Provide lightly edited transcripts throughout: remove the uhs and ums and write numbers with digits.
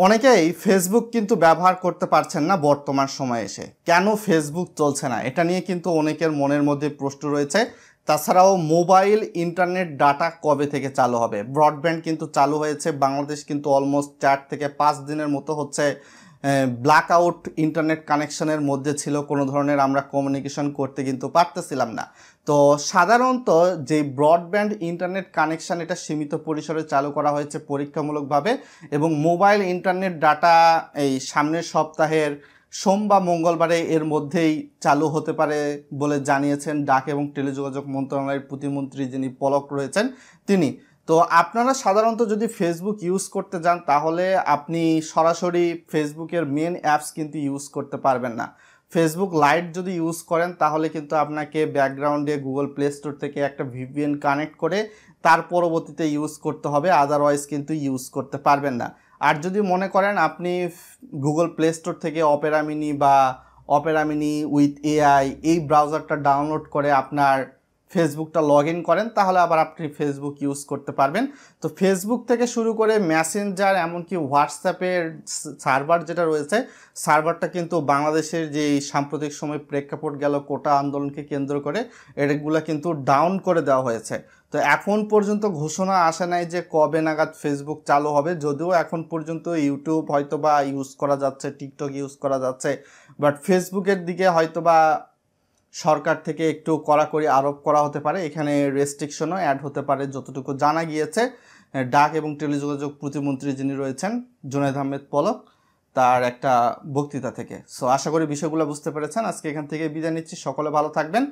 অনেকেই ফেসবুক কিন্তু ব্যবহার করতে পারছেন না বর্তমান সময়ে এসে। কেন ফেসবুক চলছে না এটা নিয়ে কিন্তু অনেকের মনের মধ্যে প্রশ্ন রয়েছে। তাছাড়াও মোবাইল ইন্টারনেট ডাটা কবে থেকে চালু হবে? ব্রডব্যান্ড কিন্তু চালু হয়েছে, বাংলাদেশ কিন্তু অলমোস্ট 4 থেকে 5 দিনের মতো হচ্ছে ব্ল্যাক আউট ইন্টারনেট কানেকশনের মধ্যে ছিল, কোনো ধরনের আমরা কমিউনিকেশন করতে কিন্তু পারতেছিলাম না। তো সাধারণত যে ব্রডব্যান্ড ইন্টারনেট কানেকশন এটা সীমিত পরিসরে চালু করা হয়েছে পরীক্ষামূলকভাবে, এবং মোবাইল ইন্টারনেট ডাটা এই সামনের সপ্তাহের সোম বা মঙ্গলবারে এর মধ্যেই চালু হতে পারে বলে জানিয়েছেন ডাক এবং টেলিযোগাযোগ মন্ত্রণালয়ের প্রতিমন্ত্রী যিনি পলক রয়েছেন তিনি। তো আপনারা সাধারণত যদি ফেসবুক ইউজ করতে যান তাহলে আপনি সরাসরি ফেসবুকের মেন অ্যাপস কিন্তু ইউজ করতে পারবেন না। ফেসবুক লাইট যদি ইউজ করেন তাহলে কিন্তু আপনাকে ব্যাকগ্রাউন্ডে গুগল প্লে স্টোর থেকে একটা ভিপিএন কানেক্ট করে তার পরবর্তীতে ইউজ করতে হবে, আদারওয়াইজ কিন্তু ইউজ করতে পারবেন না। আর যদি মনে করেন আপনি গুগল প্লে স্টোর থেকে অপেরা মিনি বা অপেরা মিনি উইথ এআই এই ব্রাউজারটা ডাউনলোড করে আপনার ফেসবুকটা লগ ইন করেন তাহলে আবার আপনি ফেসবুক ইউজ করতে পারবেন। তো ফেসবুক থেকে শুরু করে মেসেঞ্জার এমনকি হোয়াটসঅ্যাপের সার্ভার যেটা রয়েছে, সার্ভারটা কিন্তু বাংলাদেশের যে সাম্প্রতিক সময় প্রেক্ষাপট গেল কোটা আন্দোলনকে কেন্দ্র করে এগুলো কিন্তু ডাউন করে দেওয়া হয়েছে। তো এখন পর্যন্ত ঘোষণা আসে নাই যে কবে নাগাদ ফেসবুক চালু হবে, যদিও এখন পর্যন্ত ইউটিউব হয়তো বা ইউজ করা যাচ্ছে, টিকটক ইউজ করা যাচ্ছে, বাট ফেসবুকের দিকে হয়তো বা সরকার থেকে একটু কড়াকড়ি আরোপ করা হতে পারে, এখানে রেস্ট্রিকশনও অ্যাড হতে পারে যতটুকু জানা গিয়েছে ডাক এবং টেলিযোগাযোগ প্রতিমন্ত্রী যিনি রয়েছেন জুনায়েদ আহমেদ পলক তার একটা বক্তৃতা থেকে। সো আশা করি বিষয়গুলো বুঝতে পেরেছেন। আজকে এখান থেকে বিদায় নিচ্ছি, সকলে ভালো থাকবেন।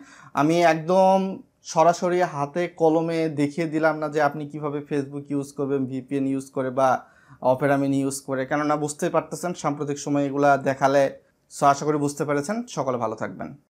আমি একদম সরাসরি হাতে কলমে দেখিয়ে দিলাম না যে আপনি কিভাবে ফেসবুক ইউজ করবেন ভিপিএন ইউজ করে বা অপেরা মিনি ইউজ করে, কেননা বুঝতেই পারতেছেন সাম্প্রতিক সময় এগুলা দেখালে। সো আশা করি বুঝতে পেরেছেন, সকলে ভালো থাকবেন।